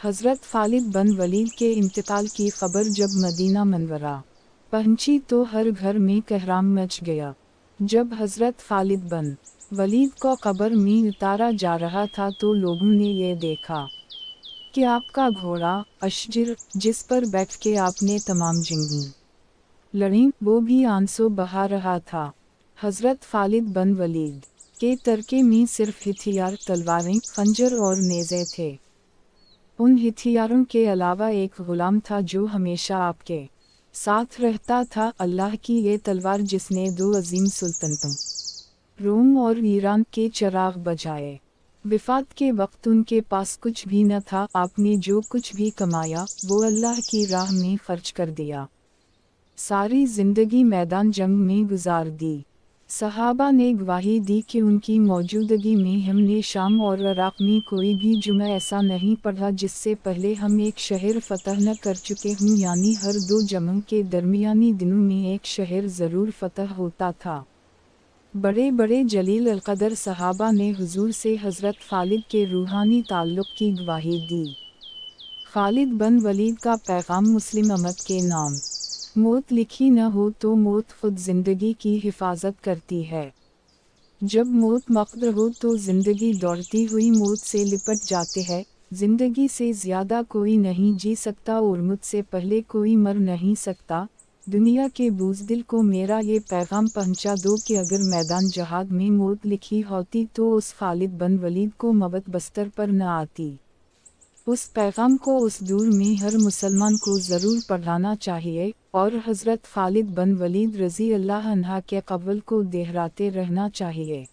हज़रत खालिद बन वलीद के इंतकाल की खबर जब मदीना मनवरा पहुंची तो हर घर में कहराम मच गया। जब हज़रत खालिद बन वलीद को कब्र में उतारा जा रहा था तो लोगों ने ये देखा कि आपका घोड़ा अशजर, जिस पर बैठ के आपने तमाम जंगें लड़ी, वो भी आंसू बहा रहा था। हज़रत खालिद बन वलीद के तरके में सिर्फ हथियार, तलवारें, खंजर और नेज़े थे। उन हथियारों के अलावा एक गुलाम था जो हमेशा आपके साथ रहता था, अल्लाह की ये तलवार जिसने दो अजीम सुल्तनतों रोम और ईरान के चिराग बजाए। विफात के वक्त उनके पास कुछ भी न था, आपने जो कुछ भी कमाया वो अल्लाह की राह में खर्च कर दिया। सारी जिंदगी मैदान जंग में गुजार दी। सहाबा ने गवाही दी कि उनकी मौजूदगी में हमने शाम और इराक़ में कोई भी जुमा ऐसा नहीं पढ़ा जिससे पहले हम एक शहर फतह न कर चुके हों, यानी हर दो जमों के दरमियानी दिनों में एक शहर ज़रूर फतह होता था। बड़े बड़े जलील अलक़दर सहाबा ने हुजूर से हज़रत खालिद के रूहानी ताल्लुक़ की गवाही दी। खालिद बन वलीद का पैगाम मुस्लिम उम्मत के नाम। मौत लिखी न हो तो मौत खुद ज़िंदगी की हिफाजत करती है। जब मौत मक़दर हो तो ज़िंदगी दौड़ती हुई मौत से लिपट जाते है। ज़िंदगी से ज़्यादा कोई नहीं जी सकता और मुझसे पहले कोई मर नहीं सकता। दुनिया के बुज़दिल को मेरा ये पैगाम पहुंचा दो कि अगर मैदान जहाद में मौत लिखी होती तो उस खालिद बन वलीद को मौत बस्तर पर न आती। उस पैगाम को उस दूर में हर मुसलमान को ज़रूर पढ़ाना चाहिए और हज़रत खालिद बन वलीद रज़ी अल्लाह अन्हा के क़व्ल को दोहराते रहना चाहिए।